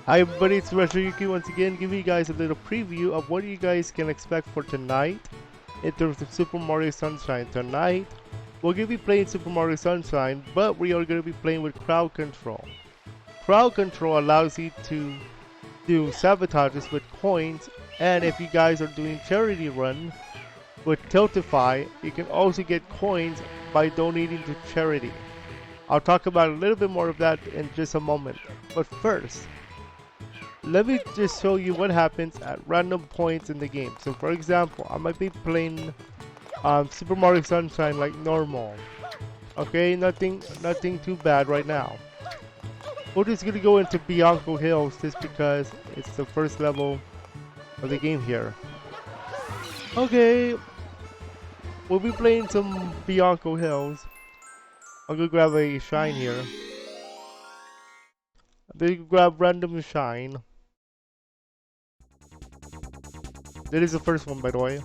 Hi everybody, it's Rashiyuki once again giving you guys a little preview of what you guys can expect for tonight in terms of Super Mario Sunshine. Tonight, we're going to be playing Super Mario Sunshine, but we are going to be playing with crowd control. Crowd control allows you to do sabotages with coins, and if you guys are doing charity run with Tiltify, you can also get coins by donating to charity. I'll talk about a little bit more of that in just a moment, but first, let me just show you what happens at random points in the game. So for example, I might be playing Super Mario Sunshine like normal. Okay, nothing too bad right now. We're just gonna go into Bianco Hills just because it's the first level of the game here. Okay, we'll be playing some Bianco Hills. I'm gonna grab a shine here. I'm gonna grab random shine. That is the first one, by the way.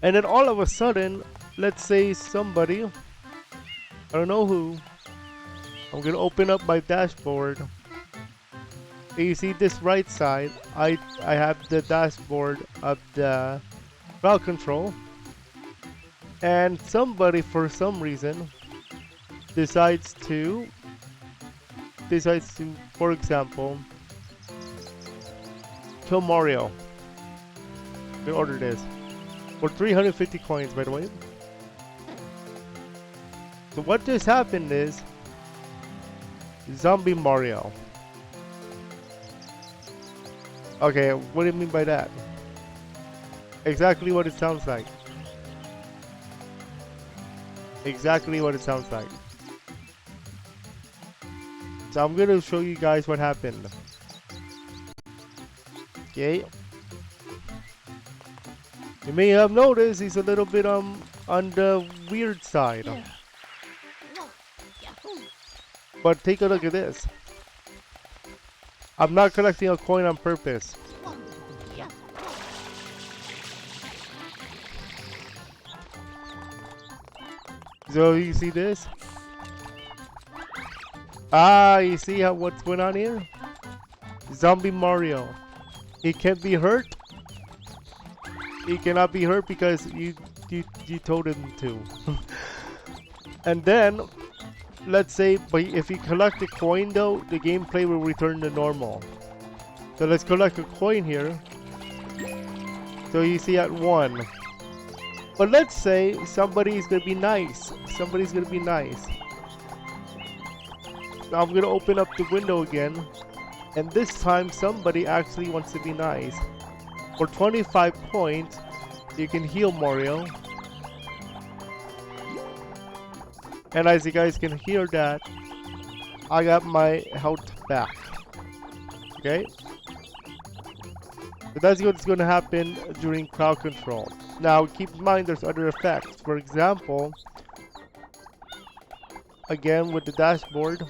And then all of a sudden, let's say somebody, I don't know who, I'm gonna open up my dashboard. And you see this right side, I have the dashboard of the crowd control. And somebody, for some reason, decides to, for example, kill Mario. We order this for 350 coins, by the way. So what just happened is Zombie Mario. Okay, what do you mean by that? Exactly what it sounds like. Exactly what it sounds like. So I'm gonna show you guys what happened. Okay. You may have noticed he's a little bit on the weird side. But take a look at this. I'm not collecting a coin on purpose. So you see this? You see what's going on here? Zombie Mario. He can't be hurt. He cannot be hurt because you told him to. And then, let's say, but if you collect a coin though, the gameplay will return to normal. So let's collect a coin here. So you see at 1. But let's say somebody is gonna be nice. Somebody's gonna be nice. Now I'm gonna open up the window again. And this time somebody actually wants to be nice. For 25 points, you can heal Mario. And as you guys can hear that, I got my health back. Okay? So that's what's going to happen during crowd control. Now keep in mind there's other effects. For example, again with the dashboard,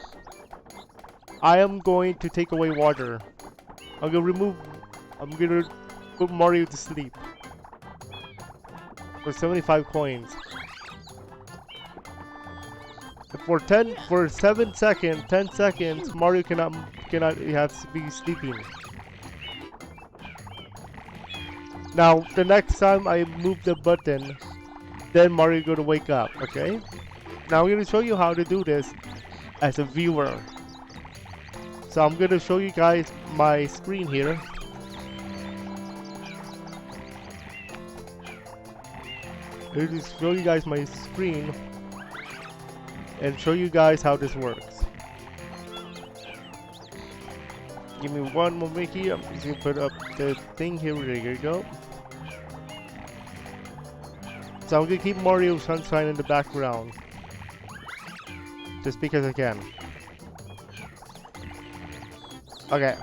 I am going to take away water. I'm going to put Mario to sleep. For 75 coins. For 10 seconds, Mario cannot have to be sleeping. Now, the next time I move the button, then Mario gonna wake up, okay? Now I'm gonna show you how to do this as a viewer. So I'm gonna show you guys my screen here. I'll just show you guys my screen and show you guys how this works. Give me one moment here. I'm just gonna put up the thing here. There you go. So I'm gonna keep Mario Sunshine in the background just because I can. Okay.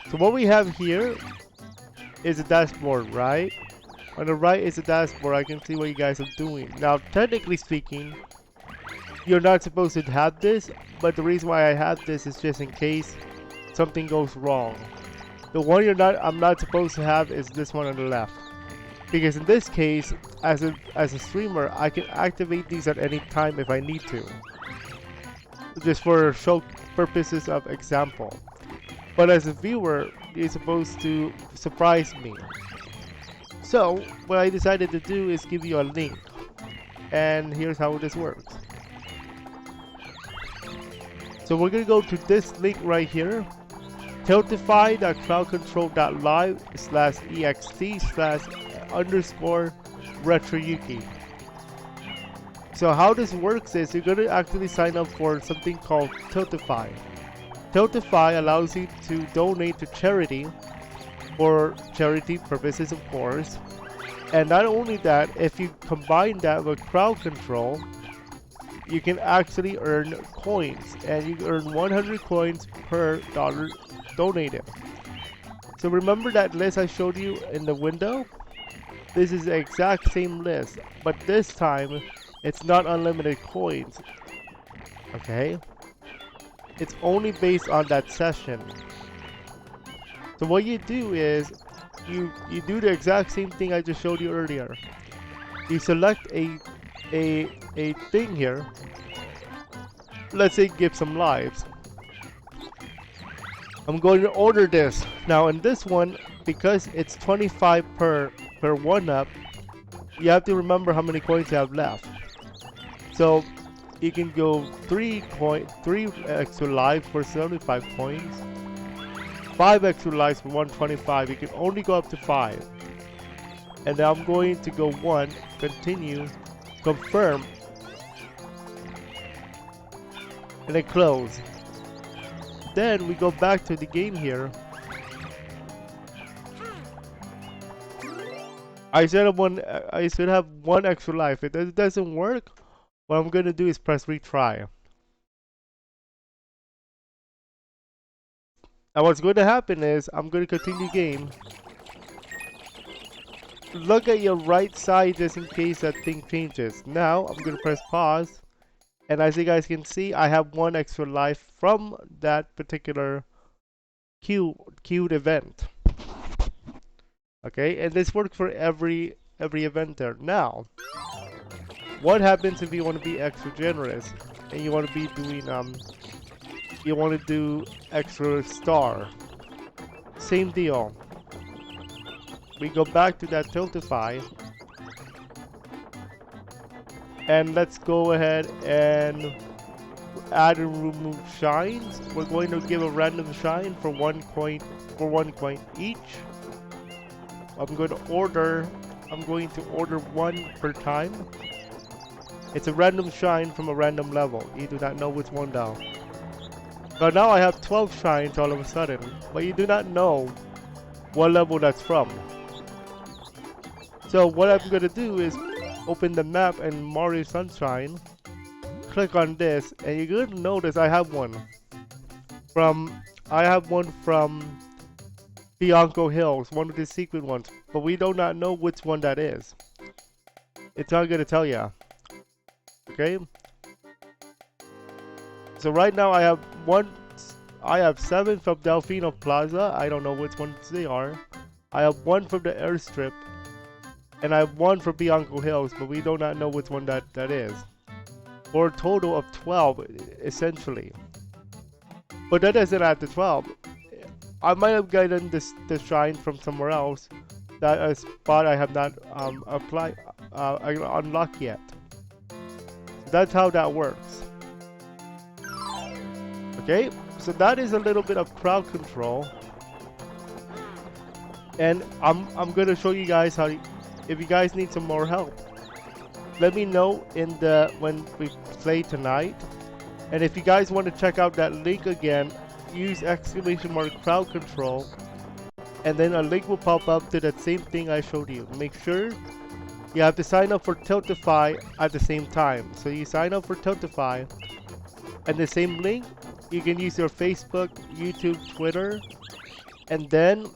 So what we have here is a dashboard, right? On the right is a dashboard. I can see what you guys are doing. Now, technically speaking, you're not supposed to have this, but the reason why I have this is just in case something goes wrong. The one I'm not supposed to have is this one on the left. Because in this case, as a streamer, I can activate these at any time if I need to. just for show purposes of example. But as a viewer, you're supposed to surprise me. So what I decided to do is give you a link, and here's how this works. So we're gonna go to this link right here, tiltify.crowdcontrol.live/ext/_retroyuki. So how this works is you're gonna actually sign up for something called Tiltify. Tiltify allows you to donate to charity, for charity purposes of course. And not only that, if you combine that with crowd control, you can actually earn coins, and you earn 100 coins per dollar donated. So remember that list I showed you in the window? This is the exact same list, but this time it's not unlimited coins. Okay? It's only based on that session. So what you do is you do the exact same thing I just showed you earlier. You select a thing here. Let's say give some lives. I'm going to order this. Now in this one, because it's 25 per 1-up, you have to remember how many coins you have left. So you can go 3 extra lives for 75 coins, 5 extra lives for 125. You can only go up to 5. And now I'm going to go 1, continue, confirm, and then close. Then we go back to the game here. I should have one extra life. If it doesn't work, what I'm gonna do is press retry. And what's going to happen is I'm going to continue game. Look at your right side just in case that thing changes. Now I'm going to press pause, and as you guys can see, I have 1 extra life from that particular queued event. Okay, and this works for every event there. Now, what happens if you want to be extra generous and you want to be doing you want to do extra star? Same deal. We go back to that Tiltify, and let's go ahead and add and remove shines. We're going to give a random shine for 1 coin each. I'm going to order 1 per time. It's a random shine from a random level. You do not know which one now. But now I have 12 shines all of a sudden, but you do not know what level that's from. So what I'm going to do is open the map and Mario Sunshine, click on this, and you're going to notice I have one from Bianco Hills, one of the secret ones, but we do not know which one that is. It's not going to tell you. Okay? So right now I have 7 from Delfino Plaza. I don't know which ones they are. I have 1 from the airstrip, and I have 1 from Bianco Hills, but we do not know which one that is. For a total of 12, essentially. But that doesn't add to 12. I might have gotten the shine from somewhere else, that a spot I have not unlocked yet. That's how that works. Okay, so that is a little bit of crowd control, and I'm gonna show you guys how. If you guys need some more help, let me know when we play tonight. And if you guys want to check out that link again, use !crowd control, and then a link will pop up to that same thing I showed you. Make sure you have to sign up for Tiltify at the same time. So you sign up for Tiltify, and the same link, you can use your Facebook, YouTube, Twitter, and then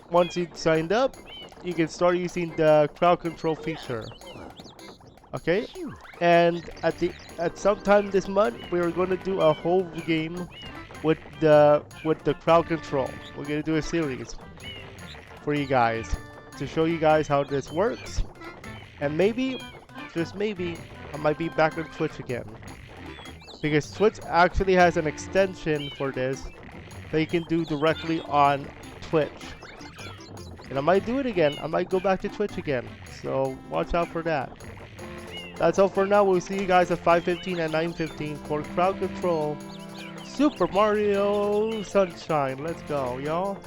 once you signed up, you can start using the crowd control feature. Okay, and at some time this month, we're going to do a whole game with the crowd control. We're going to do a series for you guys to show you guys how this works, and maybe, just maybe, I might be back on Twitch again. because Twitch actually has an extension for this that you can do directly on Twitch. And I might do it again. I might go back to Twitch again. So watch out for that. That's all for now. We'll see you guys at 5:15 and 9:15 for Crowd Control Super Mario Sunshine. Let's go, y'all.